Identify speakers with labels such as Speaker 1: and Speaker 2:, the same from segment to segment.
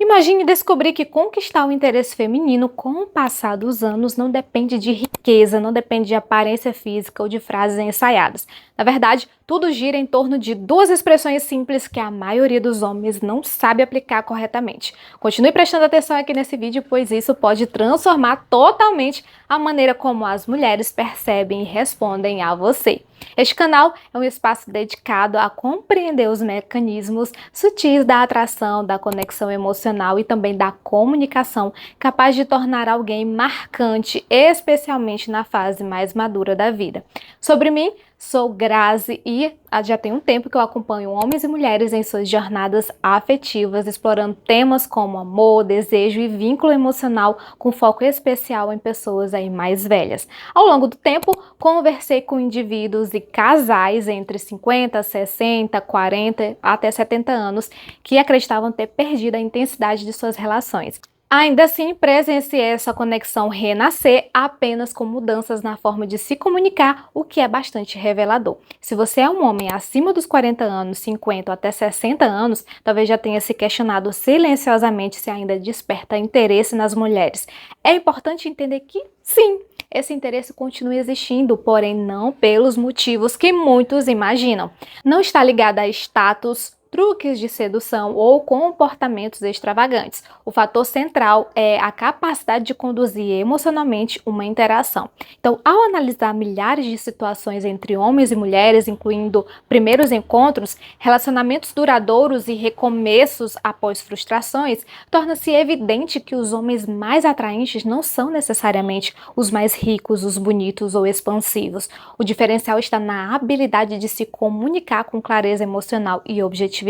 Speaker 1: Imagine descobrir que conquistar o interesse feminino com o passar dos anos não depende de riqueza, não depende de aparência física ou de frases ensaiadas. Na verdade, tudo gira em torno de duas expressões simples que a maioria dos homens não sabe aplicar corretamente. Continue prestando atenção aqui nesse vídeo, pois isso pode transformar totalmente a maneira como as mulheres percebem e respondem a você. Este canal é um espaço dedicado a compreender os mecanismos sutis da atração, da conexão emocional e também da comunicação, capaz de tornar alguém marcante, especialmente na fase mais madura da vida. Sobre mim, sou Grazi e já tem um tempo que eu acompanho homens e mulheres em suas jornadas afetivas, explorando temas como amor, desejo e vínculo emocional, com foco especial em pessoas aí mais velhas. Ao longo do tempo, conversei com indivíduos e casais entre 50, 60, 40 até 70 anos que acreditavam ter perdido a intensidade de suas relações. Ainda assim, presenciei essa conexão renascer apenas com mudanças na forma de se comunicar, o que é bastante revelador. Se você é um homem acima dos 40 anos, 50 ou até 60 anos, talvez já tenha se questionado silenciosamente se ainda desperta interesse nas mulheres. É importante entender que, sim, esse interesse continua existindo, porém não pelos motivos que muitos imaginam. Não está ligado a status, truques de sedução ou comportamentos extravagantes. O fator central é a capacidade de conduzir emocionalmente uma interação. Então, ao analisar milhares de situações entre homens e mulheres, incluindo primeiros encontros, relacionamentos duradouros e recomeços após frustrações, torna-se evidente que os homens mais atraentes não são necessariamente os mais ricos, os bonitos ou expansivos. O diferencial está na habilidade de se comunicar com clareza emocional e objetividade.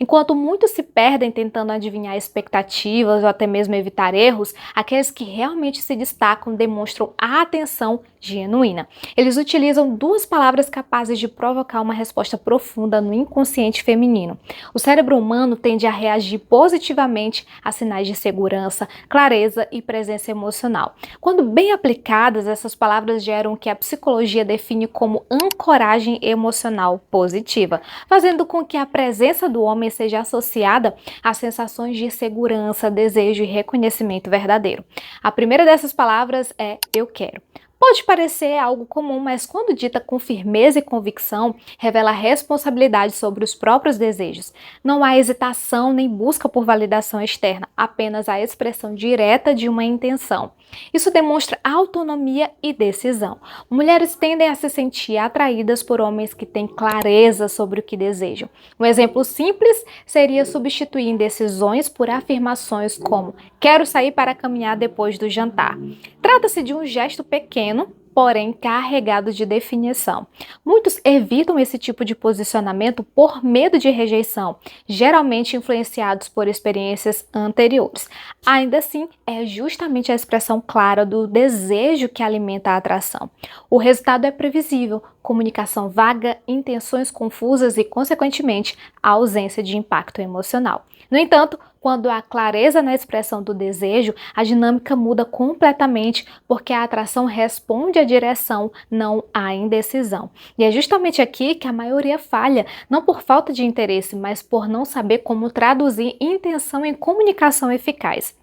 Speaker 1: Enquanto muitos se perdem tentando adivinhar expectativas ou até mesmo evitar erros, aqueles que realmente se destacam demonstram a atenção genuína. Eles utilizam duas palavras capazes de provocar uma resposta profunda no inconsciente feminino. O cérebro humano tende a reagir positivamente a sinais de segurança, clareza e presença emocional. Quando bem aplicadas, essas palavras geram o que a psicologia define como ancoragem emocional positiva, fazendo com que a presença do homem seja associada a sensações de segurança, desejo e reconhecimento verdadeiro. A primeira dessas palavras é eu quero. Pode parecer algo comum, mas quando dita com firmeza e convicção, revela responsabilidade sobre os próprios desejos. Não há hesitação nem busca por validação externa, apenas a expressão direta de uma intenção. Isso demonstra autonomia e decisão. Mulheres tendem a se sentir atraídas por homens que têm clareza sobre o que desejam. Um exemplo simples seria substituir indecisões por afirmações como quero sair para caminhar depois do jantar. Trata-se de um gesto pequeno, porém carregado de definição. Muitos evitam esse tipo de posicionamento por medo de rejeição, geralmente influenciados por experiências anteriores. Ainda assim, é justamente a expressão clara do desejo que alimenta a atração. O resultado é previsível: comunicação vaga, intenções confusas e, consequentemente, a ausência de impacto emocional. No entanto, quando há clareza na expressão do desejo, a dinâmica muda completamente, porque a atração responde à direção, não à indecisão. E é justamente aqui que a maioria falha, não por falta de interesse, mas por não saber como traduzir intenção em comunicação eficaz.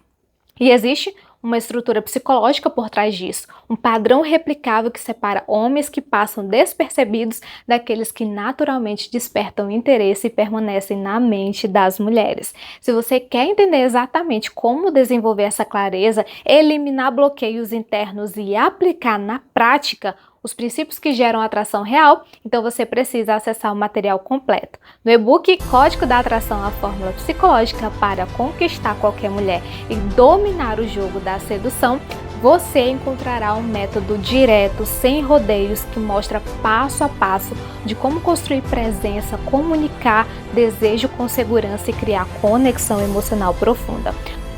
Speaker 1: E existe uma estrutura psicológica por trás disso, um padrão replicável que separa homens que passam despercebidos daqueles que naturalmente despertam interesse e permanecem na mente das mulheres. Se você quer entender exatamente como desenvolver essa clareza, eliminar bloqueios internos e aplicar na prática os princípios que geram atração real, então você precisa acessar o material completo. No e-book Código da Atração, a fórmula psicológica para conquistar qualquer mulher e dominar o jogo da sedução, você encontrará um método direto, sem rodeios, que mostra passo a passo de como construir presença, comunicar desejo com segurança e criar conexão emocional profunda.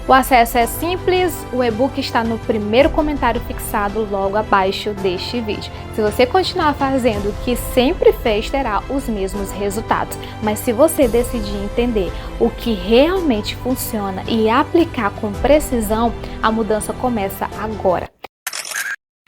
Speaker 1: O acesso é simples, o e-book está no primeiro comentário fixado logo abaixo deste vídeo. Se você continuar fazendo o que sempre fez, terá os mesmos resultados. Mas se você decidir entender o que realmente funciona e aplicar com precisão, a mudança começa agora.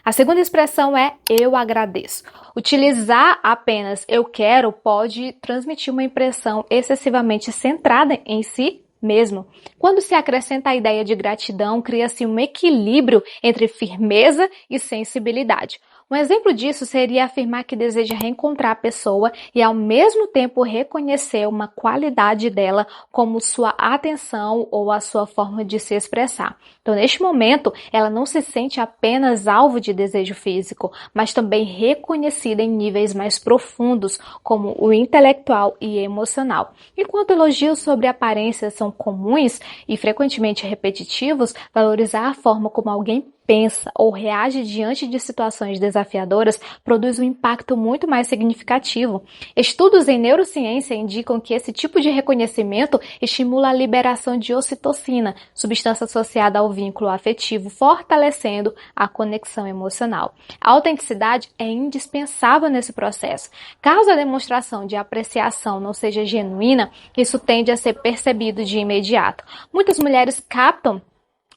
Speaker 1: A segunda expressão é eu agradeço. Utilizar apenas eu quero pode transmitir uma impressão excessivamente centrada em si mesmo. Quando se acrescenta a ideia de gratidão, cria-se um equilíbrio entre firmeza e sensibilidade. Um exemplo disso seria afirmar que deseja reencontrar a pessoa e ao mesmo tempo reconhecer uma qualidade dela como sua atenção ou a sua forma de se expressar. Então, neste momento, ela não se sente apenas alvo de desejo físico, mas também reconhecida em níveis mais profundos, como o intelectual e emocional. Enquanto elogios sobre aparências são comuns e frequentemente repetitivos, valorizar a forma como alguém pensa ou reage diante de situações desafiadoras produz um impacto muito mais significativo. Estudos em neurociência indicam que esse tipo de reconhecimento estimula a liberação de ocitocina, substância associada ao vínculo afetivo, fortalecendo a conexão emocional. A autenticidade é indispensável nesse processo. Caso a demonstração de apreciação não seja genuína, isso tende a ser percebido de imediato. Muitas mulheres captam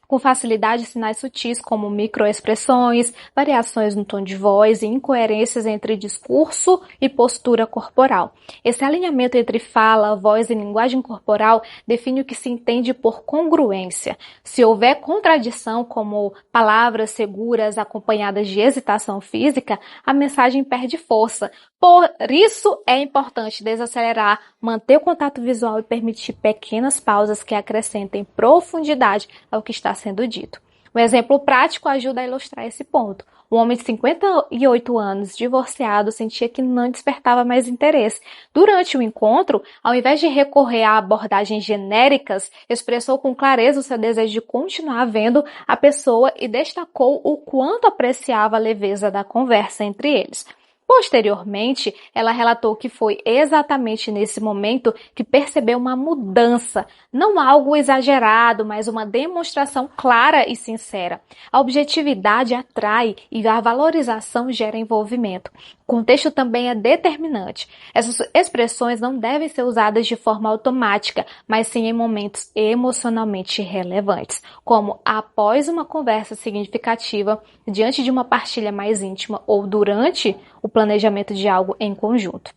Speaker 1: com facilidade sinais sutis como microexpressões, variações no tom de voz e incoerências entre discurso e postura corporal. Esse alinhamento entre fala, voz e linguagem corporal define o que se entende por congruência. Se houver contradição, como palavras seguras acompanhadas de hesitação física, a mensagem perde força. Por isso é importante desacelerar, manter o contato visual e permitir pequenas pausas que acrescentem profundidade ao que está sendo dito. Um exemplo prático ajuda a ilustrar esse ponto. Um homem de 58 anos, divorciado, sentia que não despertava mais interesse. Durante o encontro, ao invés de recorrer a abordagens genéricas, expressou com clareza o seu desejo de continuar vendo a pessoa e destacou o quanto apreciava a leveza da conversa entre eles. Posteriormente, ela relatou que foi exatamente nesse momento que percebeu uma mudança, não algo exagerado, mas uma demonstração clara e sincera. A objetividade atrai e a valorização gera envolvimento. O contexto também é determinante. Essas expressões não devem ser usadas de forma automática, mas sim em momentos emocionalmente relevantes, como após uma conversa significativa, diante de uma partilha mais íntima ou durante o planejamento de algo em conjunto.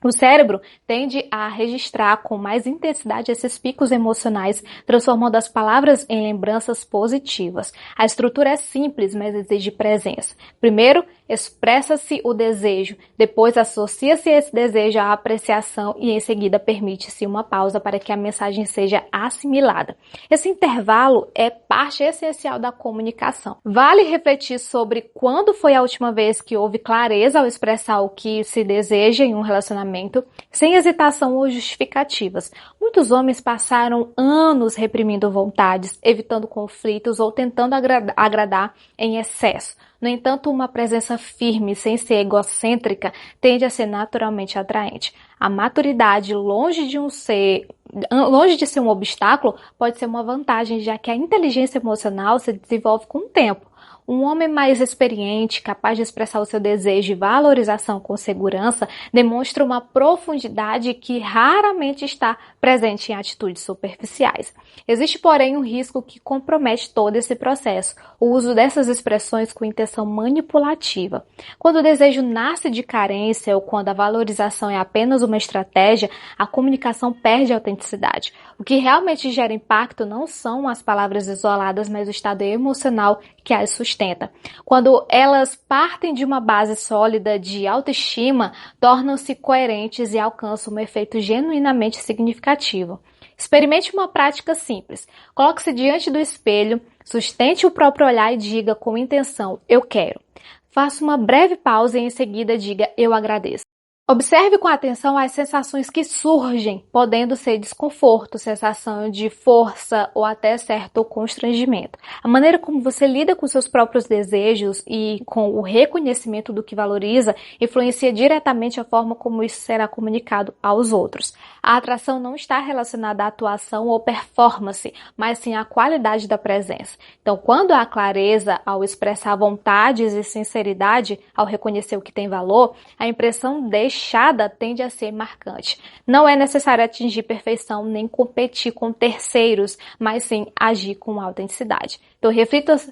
Speaker 1: O cérebro tende a registrar com mais intensidade esses picos emocionais, transformando as palavras em lembranças positivas. A estrutura é simples, mas exige presença. Primeiro, expressa-se o desejo, depois associa-se esse desejo à apreciação e em seguida permite-se uma pausa para que a mensagem seja assimilada. Esse intervalo é parte essencial da comunicação. Vale refletir sobre quando foi a última vez que houve clareza ao expressar o que se deseja em um relacionamento, sem hesitação ou justificativas. Muitos homens passaram anos reprimindo vontades, evitando conflitos ou tentando agradar em excesso. No entanto, uma presença firme, sem ser egocêntrica, tende a ser naturalmente atraente. A maturidade, longe de ser um obstáculo, pode ser uma vantagem, já que a inteligência emocional se desenvolve com o tempo. Um homem mais experiente, capaz de expressar o seu desejo e valorização com segurança, demonstra uma profundidade que raramente está presente em atitudes superficiais. Existe, porém, um risco que compromete todo esse processo: o uso dessas expressões com intenção manipulativa. Quando o desejo nasce de carência ou quando a valorização é apenas uma estratégia, a comunicação perde a autenticidade. O que realmente gera impacto não são as palavras isoladas, mas o estado emocional que as sustenta. Quando elas partem de uma base sólida de autoestima, tornam-se coerentes e alcançam um efeito genuinamente significativo. Experimente uma prática simples. Coloque-se diante do espelho, sustente o próprio olhar e diga com intenção: eu quero. Faça uma breve pausa e em seguida diga: eu agradeço. Observe com atenção as sensações que surgem, podendo ser desconforto, sensação de força ou até certo constrangimento. A maneira como você lida com seus próprios desejos e com o reconhecimento do que valoriza influencia diretamente a forma como isso será comunicado aos outros. A atração não está relacionada à atuação ou performance, mas sim à qualidade da presença. Então, quando há clareza ao expressar vontades e sinceridade, ao reconhecer o que tem valor, a impressão deixa deixada tende a ser marcante. Não é necessário atingir perfeição nem competir com terceiros, mas sim agir com autenticidade. Então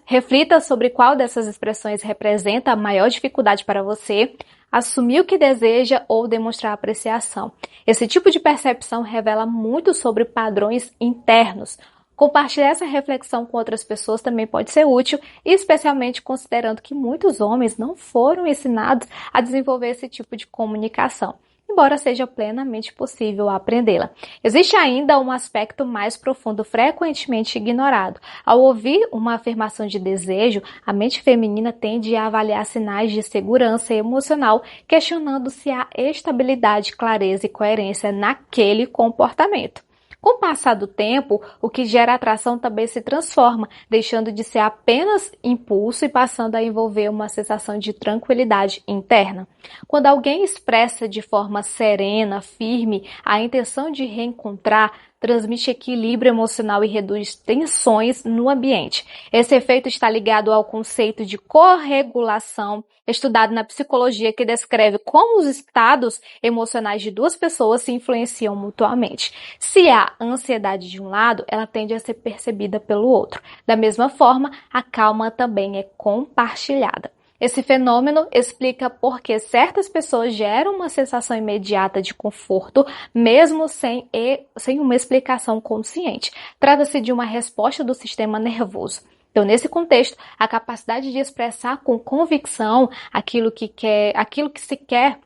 Speaker 1: reflita sobre qual dessas expressões representa a maior dificuldade para você, assumir o que deseja ou demonstrar apreciação. Esse tipo de percepção revela muito sobre padrões internos. Compartilhar essa reflexão com outras pessoas também pode ser útil, especialmente considerando que muitos homens não foram ensinados a desenvolver esse tipo de comunicação, embora seja plenamente possível aprendê-la. Existe ainda um aspecto mais profundo, frequentemente ignorado. Ao ouvir uma afirmação de desejo, a mente feminina tende a avaliar sinais de segurança emocional, questionando se há estabilidade, clareza e coerência naquele comportamento. Com o passar do tempo, o que gera atração também se transforma, deixando de ser apenas impulso e passando a envolver uma sensação de tranquilidade interna. Quando alguém expressa de forma serena, firme, a intenção de reencontrar, transmite equilíbrio emocional e reduz tensões no ambiente. Esse efeito está ligado ao conceito de corregulação, estudado na psicologia, que descreve como os estados emocionais de duas pessoas se influenciam mutuamente. Se há ansiedade de um lado, ela tende a ser percebida pelo outro. Da mesma forma, a calma também é compartilhada. Esse fenômeno explica por que certas pessoas geram uma sensação imediata de conforto, mesmo sem uma explicação consciente. Trata-se de uma resposta do sistema nervoso. Então, nesse contexto, a capacidade de expressar com convicção aquilo que se quer,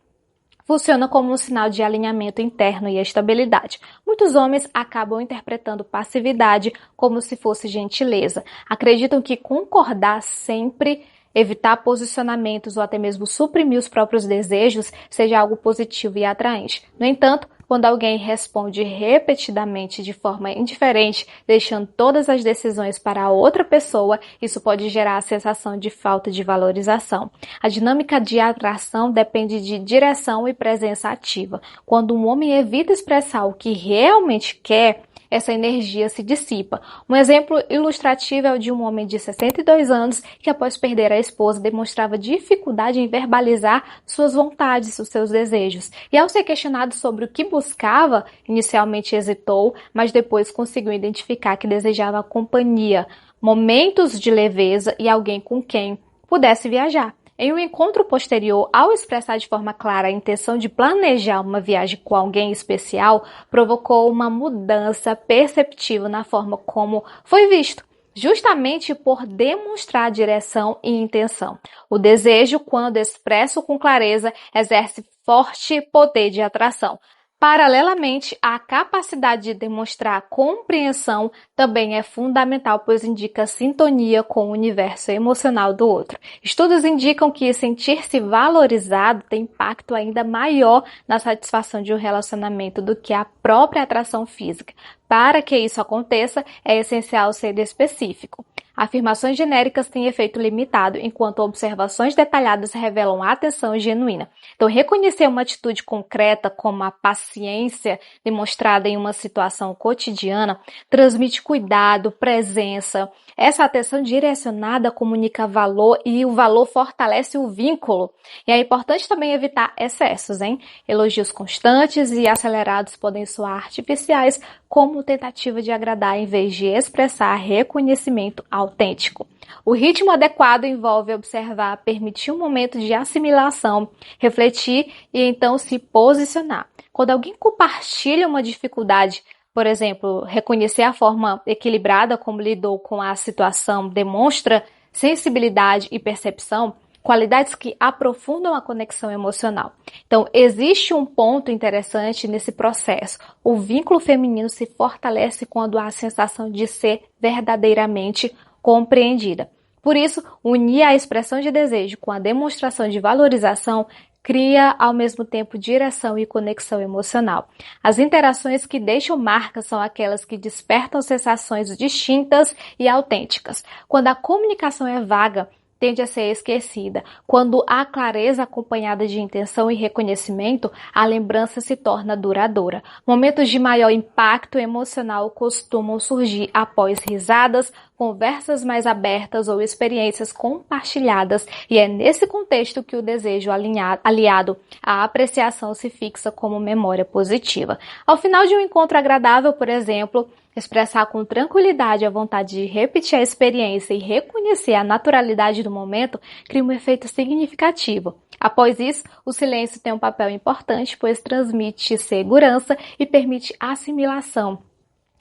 Speaker 1: funciona como um sinal de alinhamento interno e estabilidade. Muitos homens acabam interpretando passividade como se fosse gentileza. Acreditam que concordar sempre, evitar posicionamentos ou até mesmo suprimir os próprios desejos seja algo positivo e atraente. No entanto, quando alguém responde repetidamente de forma indiferente, deixando todas as decisões para a outra pessoa, isso pode gerar a sensação de falta de valorização. A dinâmica de atração depende de direção e presença ativa. Quando um homem evita expressar o que realmente quer, essa energia se dissipa. Um exemplo ilustrativo é o de um homem de 62 anos que, após perder a esposa, demonstrava dificuldade em verbalizar suas vontades, os seus desejos. E ao ser questionado sobre o que buscava, inicialmente hesitou, mas depois conseguiu identificar que desejava companhia, momentos de leveza e alguém com quem pudesse viajar. Em um encontro posterior, ao expressar de forma clara a intenção de planejar uma viagem com alguém especial, provocou uma mudança perceptível na forma como foi visto, justamente por demonstrar direção e intenção. O desejo, quando expresso com clareza, exerce forte poder de atração. Paralelamente, a capacidade de demonstrar compreensão também é fundamental, pois indica sintonia com o universo emocional do outro. Estudos indicam que sentir-se valorizado tem impacto ainda maior na satisfação de um relacionamento do que a própria atração física. Para que isso aconteça, é essencial ser específico. Afirmações genéricas têm efeito limitado, enquanto observações detalhadas revelam atenção genuína. Então, reconhecer uma atitude concreta, como a paciência demonstrada em uma situação cotidiana, transmite cuidado, presença. Essa atenção direcionada comunica valor e o valor fortalece o vínculo. E é importante também evitar excessos, hein? Elogios constantes e acelerados podem soar artificiais, como tentativa de agradar em vez de expressar reconhecimento autêntico. O ritmo adequado envolve observar, permitir um momento de assimilação, refletir e então se posicionar. Quando alguém compartilha uma dificuldade, por exemplo, reconhecer a forma equilibrada como lidou com a situação, demonstra sensibilidade e percepção, qualidades que aprofundam a conexão emocional. Então, existe um ponto interessante nesse processo. O vínculo feminino se fortalece quando há a sensação de ser verdadeiramente compreendida. Por isso, unir a expressão de desejo com a demonstração de valorização cria, ao mesmo tempo, direção e conexão emocional. As interações que deixam marcas são aquelas que despertam sensações distintas e autênticas. Quando a comunicação é vaga, tende a ser esquecida. Quando há clareza acompanhada de intenção e reconhecimento, a lembrança se torna duradoura. Momentos de maior impacto emocional costumam surgir após risadas, conversas mais abertas ou experiências compartilhadas, e é nesse contexto que o desejo aliado à apreciação se fixa como memória positiva. Ao final de um encontro agradável, por exemplo, expressar com tranquilidade a vontade de repetir a experiência e reconhecer a naturalidade do momento cria um efeito significativo. Após isso, o silêncio tem um papel importante, pois transmite segurança e permite assimilação.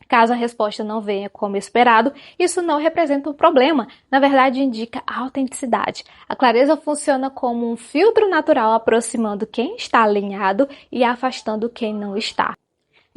Speaker 1: Caso a resposta não venha como esperado, isso não representa um problema, na verdade indica autenticidade. A clareza funciona como um filtro natural aproximando quem está alinhado e afastando quem não está.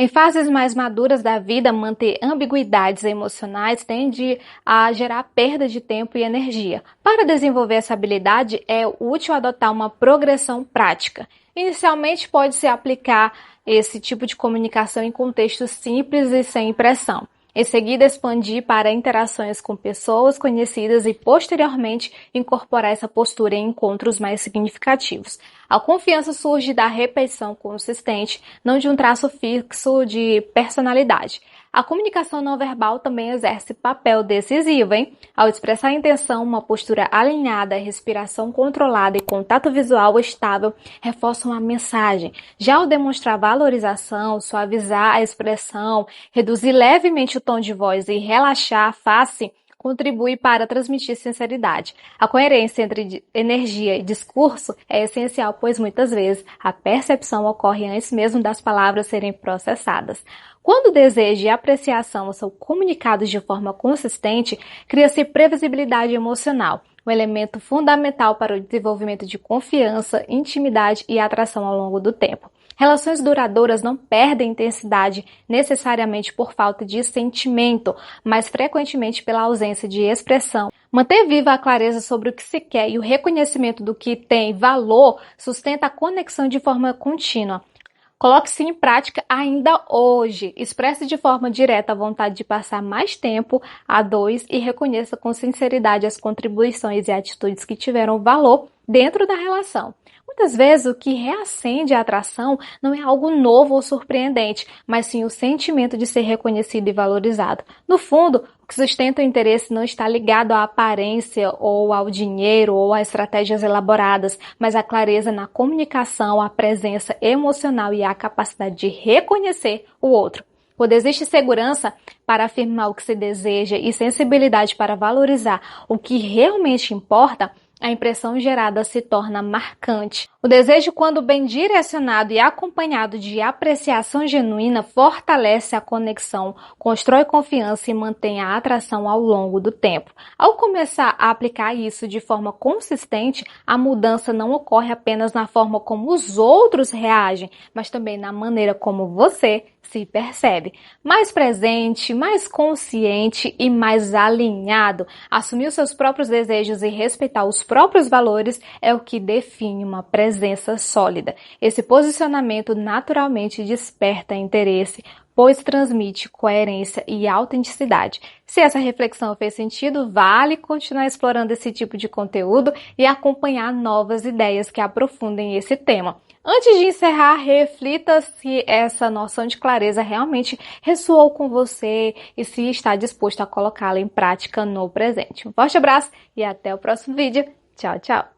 Speaker 1: Em fases mais maduras da vida, manter ambiguidades emocionais tende a gerar perda de tempo e energia. Para desenvolver essa habilidade, é útil adotar uma progressão prática. Inicialmente, pode-se aplicar esse tipo de comunicação em contextos simples e sem pressão. Em seguida, expandir para interações com pessoas conhecidas e, posteriormente, incorporar essa postura em encontros mais significativos. A confiança surge da repetição consistente, não de um traço fixo de personalidade. A comunicação não verbal também exerce papel decisivo, hein? Ao expressar a intenção, uma postura alinhada, respiração controlada e contato visual estável reforçam a mensagem. Já ao demonstrar valorização, suavizar a expressão, reduzir levemente o tom de voz e relaxar a face, contribui para transmitir sinceridade. A coerência entre energia e discurso é essencial, pois muitas vezes a percepção ocorre antes mesmo das palavras serem processadas. Quando o desejo e a apreciação são comunicados de forma consistente, cria-se previsibilidade emocional, um elemento fundamental para o desenvolvimento de confiança, intimidade e atração ao longo do tempo. Relações duradouras não perdem intensidade necessariamente por falta de sentimento, mas frequentemente pela ausência de expressão. Manter viva a clareza sobre o que se quer e o reconhecimento do que tem valor sustenta a conexão de forma contínua. Coloque-se em prática ainda hoje. Expresse de forma direta a vontade de passar mais tempo a dois e reconheça com sinceridade as contribuições e atitudes que tiveram valor dentro da relação. Muitas vezes o que reacende a atração não é algo novo ou surpreendente, mas sim o sentimento de ser reconhecido e valorizado. No fundo, o que sustenta o interesse não está ligado à aparência ou ao dinheiro ou a estratégias elaboradas, mas à clareza na comunicação, à presença emocional e à capacidade de reconhecer o outro. Quando existe segurança para afirmar o que se deseja e sensibilidade para valorizar o que realmente importa, a impressão gerada se torna marcante. O desejo, quando bem direcionado e acompanhado de apreciação genuína, fortalece a conexão, constrói confiança e mantém a atração ao longo do tempo. Ao começar a aplicar isso de forma consistente, a mudança não ocorre apenas na forma como os outros reagem, mas também na maneira como você se percebe. Mais presente, mais consciente e mais alinhado. Assumir os seus próprios desejos e respeitar os próprios valores é o que define uma presença sólida. Esse posicionamento naturalmente desperta interesse, pois transmite coerência e autenticidade. Se essa reflexão fez sentido, vale continuar explorando esse tipo de conteúdo e acompanhar novas ideias que aprofundem esse tema. Antes de encerrar, reflita se essa noção de clareza realmente ressoou com você e se está disposto a colocá-la em prática no presente. Um forte abraço e até o próximo vídeo. Tchau, tchau!